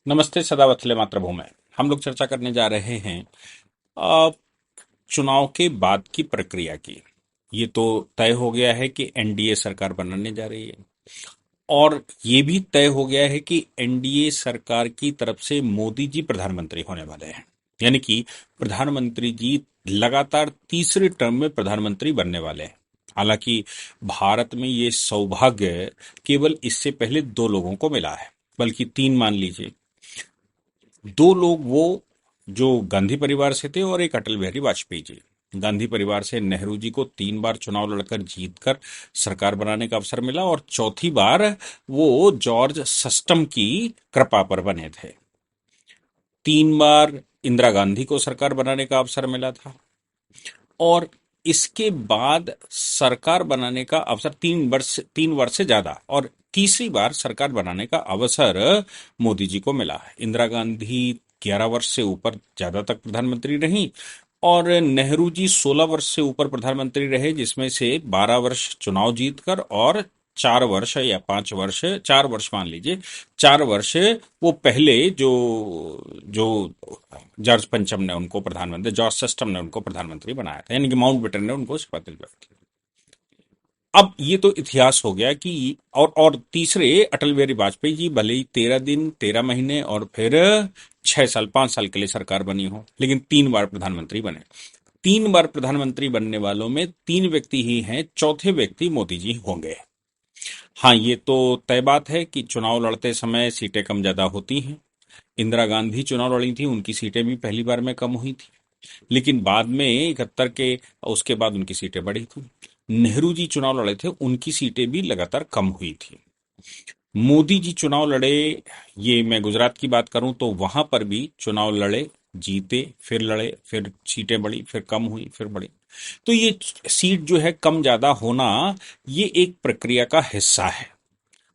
नमस्ते सदा वत्सले मातृभूमि। हम लोग चर्चा करने जा रहे हैं अ, चुनाव के बाद की प्रक्रिया की। ये तो तय हो गया है कि एनडीए सरकार बनने जा रही है और ये भी तय हो गया है कि एनडीए सरकार की तरफ से मोदी जी प्रधानमंत्री होने वाले हैं। यानी कि प्रधानमंत्री जी लगातार तीसरे टर्म में प्रधानमंत्री बनने वाले हैं। हालांकि भारत में ये सौभाग्य केवल इससे पहले दो लोगों को मिला है, बल्कि तीन मान लीजिए। दो लोग वो जो गांधी परिवार से थे और एक अटल बिहारी वाजपेयी जी। गांधी परिवार से नेहरू जी को 3 बार चुनाव लड़कर जीतकर सरकार बनाने का अवसर मिला और चौथी बार वो जॉर्ज सस्टम की कृपा पर बने थे। 3 बार इंदिरा गांधी को सरकार बनाने का अवसर मिला था और इसके बाद सरकार बनाने का अवसर 3 वर्ष से ज्यादा और तीसरी बार सरकार बनाने का अवसर मोदी जी को मिला है। इंदिरा गांधी 11 वर्ष से ऊपर ज्यादा तक प्रधानमंत्री रही और नेहरू जी 16 वर्ष से ऊपर प्रधानमंत्री रहे, जिसमें से 12 वर्ष चुनाव जीतकर और 4 वर्ष या 5 वर्ष, 4 वर्ष मान लीजिए, 4 वर्ष वो पहले जो जो जॉर्ज पंचम ने उनको प्रधानमंत्री, जॉर्ज सस्टम ने उनको प्रधानमंत्री बनाया था, यानी कि माउंटबेटन ने उनको शपथ दिलवाई थी। अब ये तो इतिहास हो गया कि और तीसरे अटल बिहारी वाजपेयी जी भले ही 13 दिन 13 महीने और फिर 6 साल 5 साल के लिए सरकार बनी हो, लेकिन 3 बार प्रधानमंत्री बने। 3 बार प्रधानमंत्री बनने वालों में 3 व्यक्ति ही हैं, चौथे व्यक्ति मोदी जी होंगे। हाँ, ये तो तय बात है कि चुनाव लड़ते समय सीटें कम ज्यादा होती हैं। इंदिरा गांधी चुनाव लड़ी थी, उनकी सीटें भी पहली बार में कम हुई थी, लेकिन बाद में 71 के उसके बाद उनकी सीटें बढ़ी थी। नेहरू जी चुनाव लड़े थे, उनकी सीटें भी लगातार कम हुई थी। मोदी जी चुनाव लड़े, ये मैं गुजरात की बात करूं तो वहां पर भी चुनाव लड़े, जीते, फिर लड़े, फिर सीटें बढ़ी, फिर कम हुई, फिर बढ़ी। तो ये सीट जो है कम ज्यादा होना, ये एक प्रक्रिया का हिस्सा है।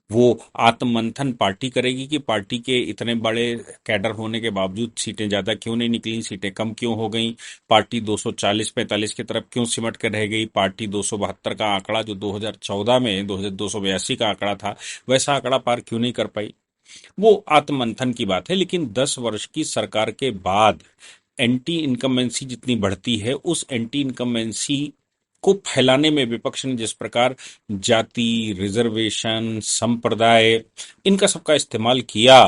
वो आत्ममंथन पार्टी करेगी कि पार्टी के इतने बड़े कैडर होने के बावजूद सीटें ज्यादा क्यों नहीं निकली, सीटें कम क्यों हो गई, पार्टी 240-45 की तरफ क्यों सिमट कर रह गई, पार्टी 272 का आंकड़ा जो 2014 में 282 का आंकड़ा था, वैसा आंकड़ा पार क्यों नहीं कर पाई। वो आत्ममंथन की बात है। लेकिन 10 वर्ष की सरकार के बाद एंटी इनकम्बेंसी जितनी बढ़ती है, उस एंटी इनकम्बेंसी को फैलाने में विपक्ष ने जिस प्रकार जाति, रिजर्वेशन, संप्रदाय, इनका सबका इस्तेमाल किया,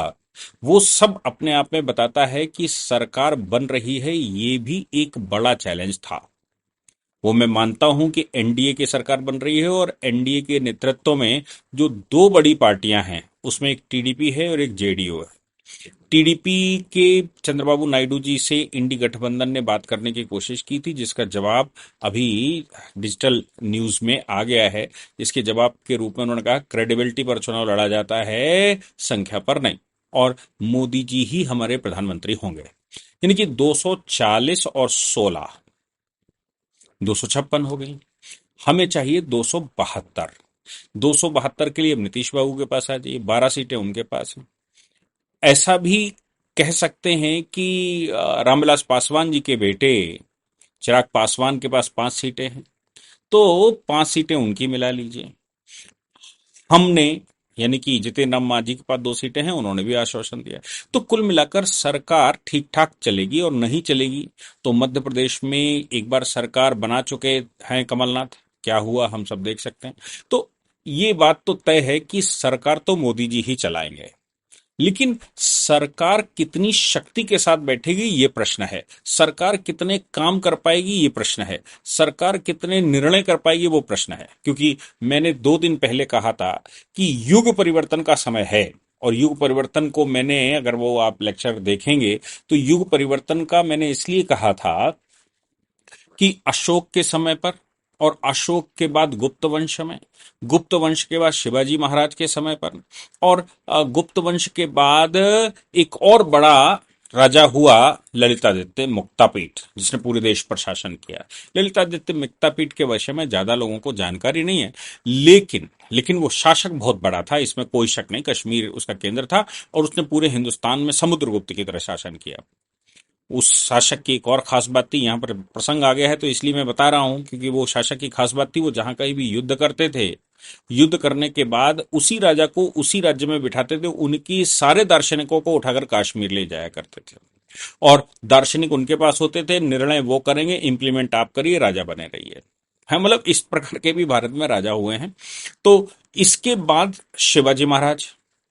वो सब अपने आप में बताता है कि सरकार बन रही है, ये भी एक बड़ा चैलेंज था। वो मैं मानता हूं कि एनडीए की सरकार बन रही है और एनडीए के नेतृत्व में जो दो बड़ी पार्टियां हैं, उसमें एक टीडीपी है और एक जेडीयू है। टीडीपी के चंद्रबाबू नायडू जी से इंडी गठबंधन ने बात करने की कोशिश की थी, जिसका जवाब अभी डिजिटल न्यूज में आ गया है। जिसके जवाब के रूप में उन्होंने कहा क्रेडिबिलिटी पर चुनाव लड़ा जाता है, संख्या पर नहीं, और मोदी जी ही हमारे प्रधानमंत्री होंगे। यानी कि 240 और 16 256 हो गई। हमें चाहिए 272। 272 के लिए अब नीतीश बाबू के पास आ जाइए, 12 सीटें उनके पास हैं। ऐसा भी कह सकते हैं कि रामविलास पासवान जी के बेटे चिराग पासवान के पास 5 सीटें हैं, तो 5 सीटें उनकी मिला लीजिए। हमने, यानी कि जितेंद्र राम मांझी के पास 2 सीटें हैं, उन्होंने भी आश्वासन दिया। तो कुल मिलाकर सरकार ठीक ठाक चलेगी और नहीं चलेगी तो मध्य प्रदेश में एक बार सरकार बना चुके हैं कमलनाथ, क्या हुआ हम सब देख सकते हैं। तो ये बात तो तय है कि सरकार तो मोदी जी ही चलाएंगे, लेकिन सरकार कितनी शक्ति के साथ बैठेगी ये प्रश्न है, सरकार कितने काम कर पाएगी ये प्रश्न है, सरकार कितने निर्णय कर पाएगी वो प्रश्न है। क्योंकि मैंने 2 दिन पहले कहा था कि युग परिवर्तन का समय है, और युग परिवर्तन को मैंने, अगर वो आप लेक्चर देखेंगे तो युग परिवर्तन का मैंने इसलिए कहा था कि अशोक के समय पर और अशोक के बाद गुप्त वंश में, गुप्त वंश के बाद शिवाजी महाराज के समय पर, और गुप्त वंश के बाद एक और बड़ा राजा हुआ ललितादित्य मुक्तापीठ, जिसने पूरे देश पर शासन किया। ललितादित्य मुक्तापीठ के विषय में ज्यादा लोगों को जानकारी नहीं है, लेकिन वो शासक बहुत बड़ा था, इसमें कोई शक नहीं। कश्मीर उसका केंद्र था और उसने पूरे हिंदुस्तान में समुद्रगुप्त की तरह शासन किया। उस शासक की एक और खास बात थी, यहाँ पर प्रसंग आ गया है तो इसलिए मैं बता रहा हूं, क्योंकि वो शासक की खास बात थी, वो जहां कहीं भी युद्ध करते थे, युद्ध करने के बाद उसी राजा को उसी राज्य में बिठाते थे, उनकी सारे दार्शनिकों को उठाकर कश्मीर ले जाया करते थे, और दार्शनिक उनके पास होते थे, निर्णय वो करेंगे, इंप्लीमेंट आप करिए, राजा बने रहिए। है, मतलब इस प्रकार के भी भारत में राजा हुए हैं। तो इसके बाद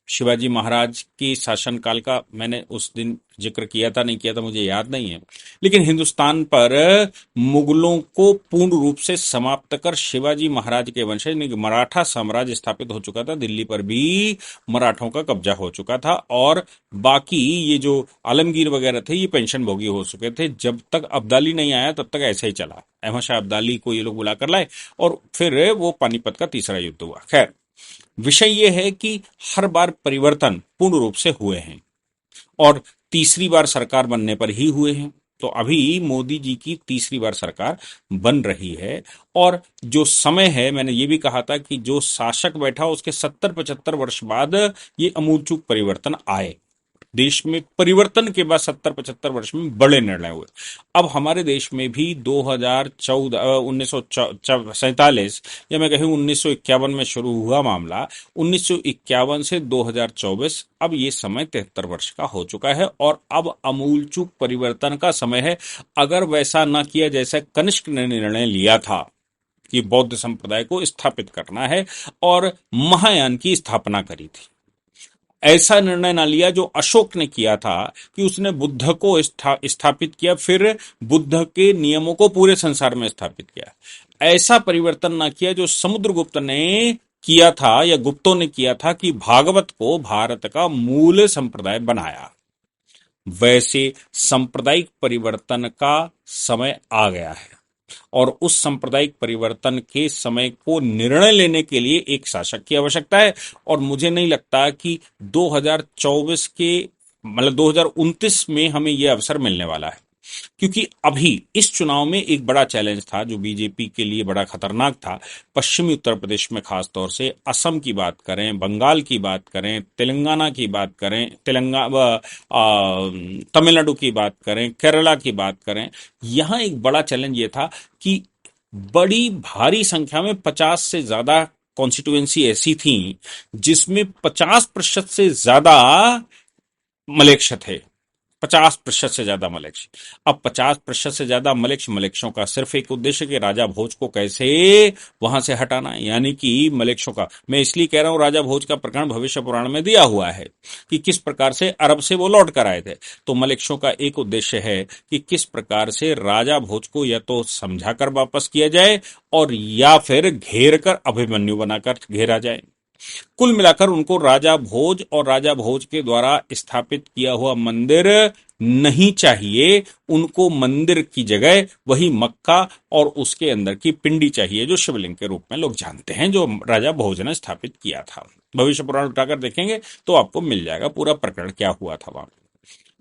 शिवाजी महाराज की शासनकाल का मैंने उस दिन जिक्र किया था, नहीं किया था मुझे याद नहीं है, लेकिन हिंदुस्तान पर मुगलों को पूर्ण रूप से समाप्त कर शिवाजी महाराज के वंशज यानी कि मराठा साम्राज्य स्थापित हो चुका था। दिल्ली पर भी मराठों का कब्जा हो चुका था, और बाकी ये जो आलमगीर वगैरह थे ये पेंशन भोगी हो चुके थे। जब तक अब्दाली नहीं आया तब तक ऐसे ही चला, अहमद शाह अब्दाली को ये लोग बुलाकर लाए, और फिर वो पानीपत का तीसरा युद्ध हुआ। खैर, विषय ये है कि हर बार परिवर्तन पूर्ण रूप से हुए हैं, और तीसरी बार सरकार बनने पर ही हुए हैं। तो अभी मोदी जी की तीसरी बार सरकार बन रही है, और जो समय है, मैंने ये भी कहा था कि जो शासक बैठा उसके 70-75 वर्ष बाद ये अमूलचूल परिवर्तन आए। देश में परिवर्तन के बाद 70-75 वर्ष में बड़े निर्णय हुए। अब हमारे देश में भी 2014 1947 या मैं कहूँ 1951 में शुरू हुआ मामला, 1951 से 2024, अब ये समय 73 वर्ष का हो चुका है, और अब अमूलचूल परिवर्तन का समय है। अगर वैसा न किया जैसा कनिष्क ने निर्णय लिया था कि बौद्ध संप्रदाय को स्थापित करना है और महायान की स्थापना करी थी, ऐसा निर्णय ना लिया जो अशोक ने किया था कि उसने बुद्ध को स्थापित किया, फिर बुद्ध के नियमों को पूरे संसार में स्थापित किया, ऐसा परिवर्तन ना किया जो समुद्रगुप्त ने किया था या गुप्तों ने किया था कि भागवत को भारत का मूल संप्रदाय बनाया। वैसे सांप्रदायिक परिवर्तन का समय आ गया है, और उस सांप्रदायिक परिवर्तन के समय को निर्णय लेने के लिए एक शासक की आवश्यकता है। और मुझे नहीं लगता कि 2024 के मतलब 2029 में हमें यह अवसर मिलने वाला है, क्योंकि अभी इस चुनाव में एक बड़ा चैलेंज था जो बीजेपी के लिए बड़ा खतरनाक था। पश्चिमी उत्तर प्रदेश में खास तौर से, असम की बात करें, बंगाल की बात करें, तेलंगाना की बात करें, तमिलनाडु की बात करें, केरला की बात करें, यहां एक बड़ा चैलेंज ये था कि बड़ी भारी संख्या में 50 से ज्यादा कॉन्स्टिट्यूएंसी ऐसी थी जिसमें 50% से ज्यादा मलेच्छ थे, 50% से ज्यादा मलेच्छ। अब 50% से ज्यादा मलेच्छों का सिर्फ एक उद्देश्य कि राजा भोज को कैसे वहां से हटाना, यानी कि मलेच्छों का, मैं इसलिए कह रहा हूं राजा भोज का प्रकरण भविष्य पुराण में दिया हुआ है कि किस प्रकार से अरब से वो लौट कर आए थे। तो मलेच्छों का एक उद्देश्य है कि किस प्रकार से राजा भोज को या तो समझाकर वापस किया जाए, और या फिर घेर कर अभिमन्यु बनाकर घेरा जाए। कुल मिलाकर उनको राजा भोज और राजा भोज के द्वारा स्थापित किया हुआ मंदिर नहीं चाहिए, उनको मंदिर की जगह वही मक्का और उसके अंदर की पिंडी चाहिए जो शिवलिंग के रूप में लोग जानते हैं, जो राजा भोज ने स्थापित किया था। भविष्य पुराण उठाकर देखेंगे तो आपको मिल जाएगा पूरा प्रकरण क्या हुआ था वहां।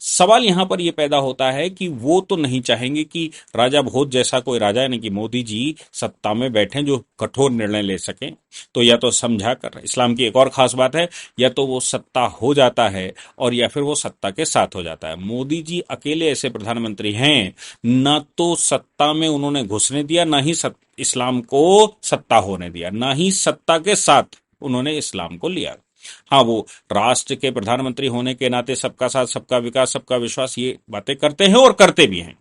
सवाल यहां पर यह पैदा होता है कि वो तो नहीं चाहेंगे कि राजा भोज जैसा कोई राजा यानी कि मोदी जी सत्ता में बैठे जो कठोर निर्णय ले सकें। तो या तो समझा कर, इस्लाम की एक और खास बात है, या तो वो सत्ता हो जाता है और या फिर वो सत्ता के साथ हो जाता है। मोदी जी अकेले ऐसे प्रधानमंत्री हैं, ना तो सत्ता में उन्होंने घुसने दिया, ना ही इस्लाम को सत्ता होने दिया, ना ही सत्ता के साथ उन्होंने इस्लाम को लिया। हाँ, वो राष्ट्र के प्रधानमंत्री होने के नाते सबका साथ, सबका विकास, सबका विश्वास, ये बातें करते हैं और करते भी हैं,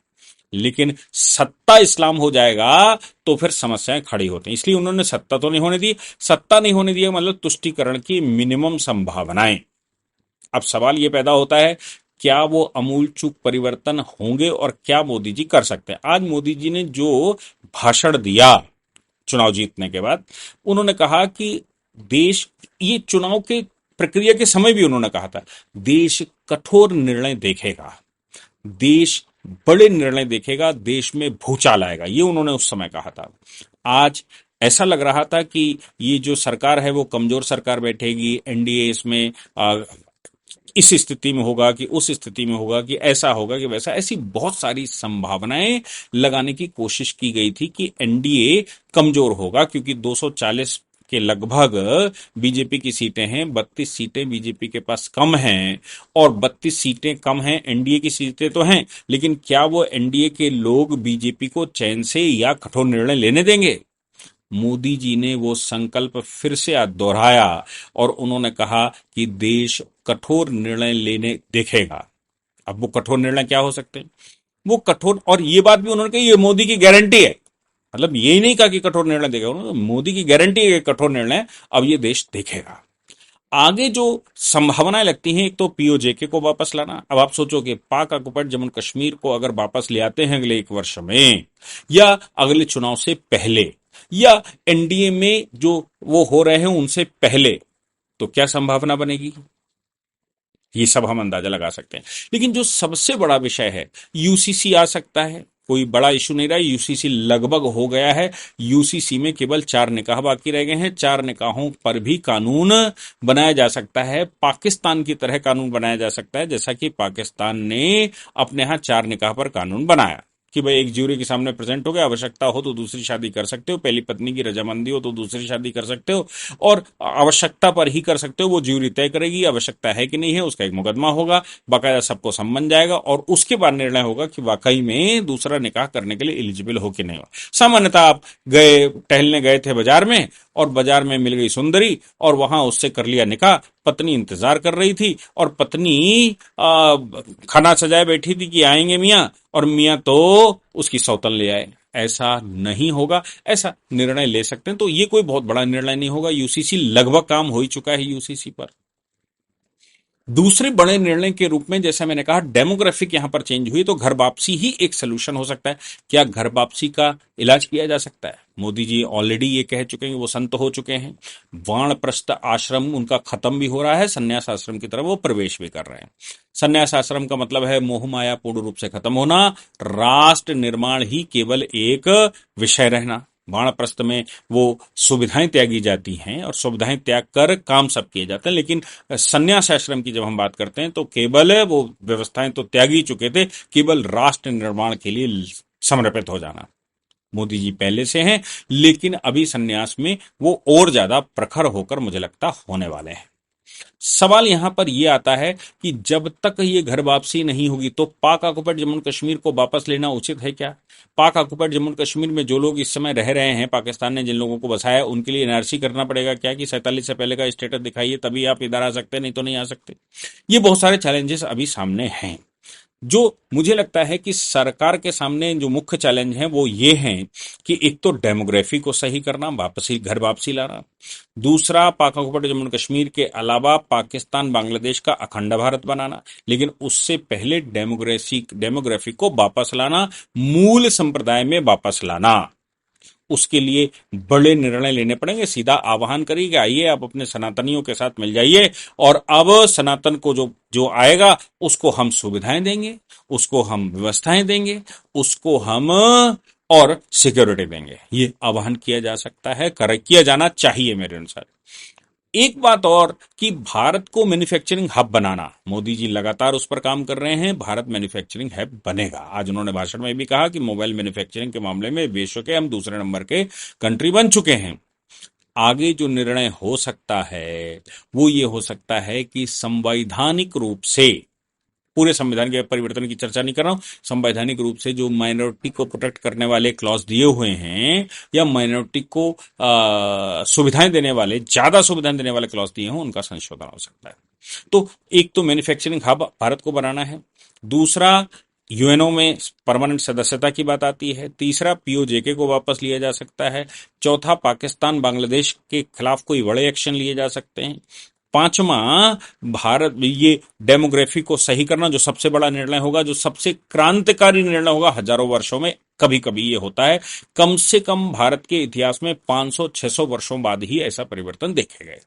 लेकिन सत्ता इस्लाम हो जाएगा तो फिर समस्याएं खड़ी होती हैं। इसलिए उन्होंने सत्ता तो नहीं होने दी। सत्ता नहीं होने दी मतलब तुष्टीकरण की मिनिमम संभावनाएं। अब सवाल यह पैदा होता है, क्या वो अमूलचूल परिवर्तन होंगे और क्या मोदी जी कर सकते हैं? आज मोदी जी ने जो भाषण दिया चुनाव जीतने के बाद, उन्होंने कहा कि देश, ये चुनाव के प्रक्रिया के समय भी उन्होंने कहा था, देश कठोर निर्णय देखेगा, देश बड़े निर्णय देखेगा, देश में भूचाल आएगा, ये उन्होंने उस समय कहा था। आज ऐसा लग रहा था कि ये जो सरकार है वो कमजोर सरकार बैठेगी, एनडीए इसमें इस स्थिति में होगा कि उस स्थिति में होगा कि ऐसा होगा कि वैसा, ऐसी बहुत सारी संभावनाएं लगाने की कोशिश की गई थी कि एनडीए कमजोर होगा, क्योंकि 240 के लगभग बीजेपी की सीटें हैं, 32 सीटें बीजेपी के पास कम हैं, और 32 सीटें कम हैं, एनडीए की सीटें तो हैं, लेकिन क्या वो एनडीए के लोग बीजेपी को चैन से या कठोर निर्णय लेने देंगे? मोदी जी ने वो संकल्प फिर से आज दोहराया और उन्होंने कहा कि देश कठोर निर्णय लेने देखेगा। अब वो कठोर निर्णय क्या हो सकते हैं? वो कठोर, और ये बात भी उन्होंने कही, ये मोदी की गारंटी है। मतलब यही नहीं कहा कि कठोर निर्णय देगा, उन्होंने मोदी की गारंटी है कि कठोर निर्णय अब ये देश देखेगा। आगे जो संभावनाएं लगती हैं, एक तो पीओजेके को वापस लाना। अब आप सोचो कि पाक ऑक्युपाइड जम्मू कश्मीर को अगर वापस ले आते हैं अगले 1 वर्ष में, या अगले चुनाव से पहले, या एनडीए में जो वो हो रहे हैं उनसे पहले, तो क्या संभावना बनेगी? ये सब हम अंदाजा लगा सकते हैं। लेकिन जो सबसे बड़ा विषय है, यूसीसी आ सकता है, कोई बड़ा इशू नहीं रहा, यूसीसी लगभग हो गया है। यूसीसी में केवल 4 निकाह बाकी रह गए हैं। 4 निकाहों पर भी कानून बनाया जा सकता है, पाकिस्तान की तरह कानून बनाया जा सकता है, जैसा कि पाकिस्तान ने अपने यहां 4 निकाह पर कानून बनाया कि भाई एक ज्यूरी के सामने प्रेजेंट हो गया, आवश्यकता हो तो दूसरी शादी कर सकते हो, पहली पत्नी की रजामंदी हो तो दूसरी शादी कर सकते हो, और आवश्यकता पर ही कर सकते हो। वो ज्यूरी तय करेगी आवश्यकता है कि नहीं है, उसका एक मुकदमा होगा, बाकायदा सबको सम्मन जाएगा, और उसके बाद निर्णय होगा कि वाकई में दूसरा निकाह करने के लिए एलिजिबल हो कि नहीं हो। सामान्यतः आप टहलने गए थे बाजार में, और बाजार में मिल गई सुंदरी, और वहां उससे कर लिया निकाह। पत्नी इंतजार कर रही थी, और पत्नी खाना सजाए बैठी थी कि आएंगे मियाँ, और मियाँ तो उसकी सौतन ले आए। ऐसा नहीं होगा, ऐसा निर्णय ले सकते हैं। तो ये कोई बहुत बड़ा निर्णय नहीं होगा। यूसीसी लगभग काम हो ही चुका है यूसीसी पर। दूसरे बड़े निर्णय के रूप में, जैसा मैंने कहा, डेमोग्राफिक यहां पर चेंज हुई, तो घर वापसी ही एक सोल्यूशन हो सकता है। क्या घर वापसी का इलाज किया जा सकता है? मोदी जी ऑलरेडी ये कह चुके हैं, वो संत हो चुके हैं। वानप्रस्थ आश्रम उनका खत्म भी हो रहा है, संन्यास आश्रम की तरफ वो प्रवेश भी कर रहे हैं। संन्यास आश्रम का मतलब है मोह माया पूर्ण रूप से खत्म होना, राष्ट्र निर्माण ही केवल एक विषय रहना। वानप्रस्थ में वो सुविधाएं त्यागी जाती हैं, और सुविधाएं त्याग कर काम सब किए जाते हैं, लेकिन संन्यास आश्रम की जब हम बात करते हैं तो केवल वो व्यवस्थाएं तो त्याग ही चुके थे, केवल राष्ट्र निर्माण के लिए समर्पित हो जाना। मोदी जी पहले से हैं, लेकिन अभी संन्यास में वो और ज्यादा प्रखर होकर मुझे लगता होने वाले हैं। सवाल यहां पर यह आता है कि जब तक ये घर वापसी नहीं होगी, तो पाक ऑक्युपाइड जम्मू कश्मीर को वापस लेना उचित है क्या? पाक ऑक्युपाइड जम्मू कश्मीर में जो लोग इस समय रह रहे हैं, पाकिस्तान ने जिन लोगों को बसाया, उनके लिए एनआरसी करना पड़ेगा क्या कि 47 से पहले का स्टेटस दिखाइए तभी आप इधर आ सकते हैं, नहीं तो नहीं आ सकते? ये बहुत सारे चैलेंजेस अभी सामने हैं। जो मुझे लगता है कि सरकार के सामने जो मुख्य चैलेंज हैं वो ये हैं कि एक तो डेमोग्राफी को सही करना, वापसी घर वापसी लाना। दूसरा, पाक ऑक्युपाइड जम्मू कश्मीर के अलावा पाकिस्तान बांग्लादेश का अखंड भारत बनाना, लेकिन उससे पहले डेमोग्राफी को वापस लाना, मूल संप्रदाय में वापस लाना। उसके लिए बड़े निर्णय लेने पड़ेंगे। सीधा आह्वान करिए कि आइए आप अपने सनातनियों के साथ मिल जाइए, और अब सनातन को जो जो आएगा उसको हम सुविधाएं देंगे, उसको हम व्यवस्थाएं देंगे, उसको हम और सिक्योरिटी देंगे। ये आह्वान किया जा सकता है, किया जाना चाहिए मेरे अनुसार। एक बात और कि भारत को मैन्युफैक्चरिंग हब बनाना, मोदी जी लगातार उस पर काम कर रहे हैं। भारत मैन्युफैक्चरिंग हब बनेगा। आज उन्होंने भाषण में भी कहा कि मोबाइल मैन्युफैक्चरिंग के मामले में विश्व के हम दूसरे नंबर के कंट्री बन चुके हैं। आगे जो निर्णय हो सकता है वो ये हो सकता है कि संवैधानिक रूप से, पूरे संविधान के परिवर्तन की चर्चा नहीं कर रहा हूं, संवैधानिक रूप से जो माइनॉरिटी को प्रोटेक्ट करने वाले क्लॉज दिए हुए हैं, या माइनॉरिटी को सुविधाएं देने वाले, ज्यादा सुविधाएं देने वाले क्लॉज दिए हों, उनका संशोधन हो सकता है। तो एक तो मैन्युफैक्चरिंग हब भारत को बनाना है। दूसरा, यूएनओ में परमानेंट सदस्यता की बात आती है। तीसरा, पीओजेके को वापस लिया जा सकता है। चौथा, पाकिस्तान बांग्लादेश के खिलाफ कोई बड़े एक्शन लिए जा सकते हैं। पांचवा, भारत ये डेमोग्राफी को सही करना, जो सबसे बड़ा निर्णय होगा, जो सबसे क्रांतिकारी निर्णय होगा। हजारों वर्षों में कभी कभी ये होता है, कम से कम भारत के इतिहास में 500-600 वर्षों बाद ही ऐसा परिवर्तन देखे गए।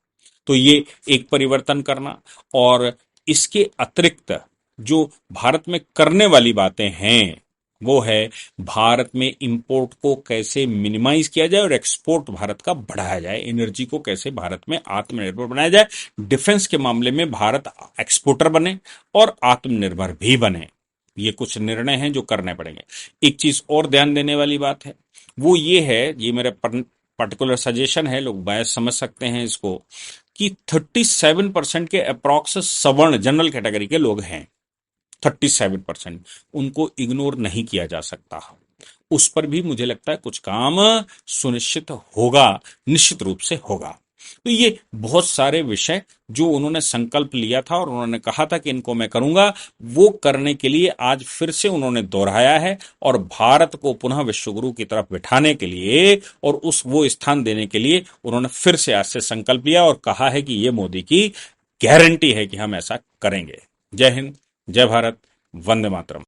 तो ये एक परिवर्तन करना, और इसके अतिरिक्त जो भारत में करने वाली बातें हैं वो है भारत में इंपोर्ट को कैसे मिनिमाइज किया जाए और एक्सपोर्ट भारत का बढ़ाया जाए। एनर्जी को कैसे भारत में आत्मनिर्भर बनाया जाए। डिफेंस के मामले में भारत एक्सपोर्टर बने और आत्मनिर्भर भी बने। ये कुछ निर्णय हैं जो करने पड़ेंगे। एक चीज और ध्यान देने वाली बात है, वो ये है, ये मेरे पर्टिकुलर सजेशन है, लोग बायस समझ सकते हैं इसको, कि 37% के अप्रॉक्स सवर्ण जनरल कैटेगरी के लोग हैं। 37%, उनको इग्नोर नहीं किया जा सकता। उस पर भी मुझे लगता है कुछ काम सुनिश्चित होगा, निश्चित रूप से होगा। तो ये बहुत सारे विषय जो उन्होंने संकल्प लिया था और उन्होंने कहा था कि इनको मैं करूंगा, वो करने के लिए आज फिर से उन्होंने दोहराया है और भारत को पुनः विश्वगुरु की तरफ बिठाने के लिए और उस वो स्थान देने के लिए उन्होंने फिर से आज से संकल्प लिया और कहा है कि ये मोदी की गारंटी है कि हम ऐसा करेंगे। जय हिंद, जय भारत, वंदे मातरम।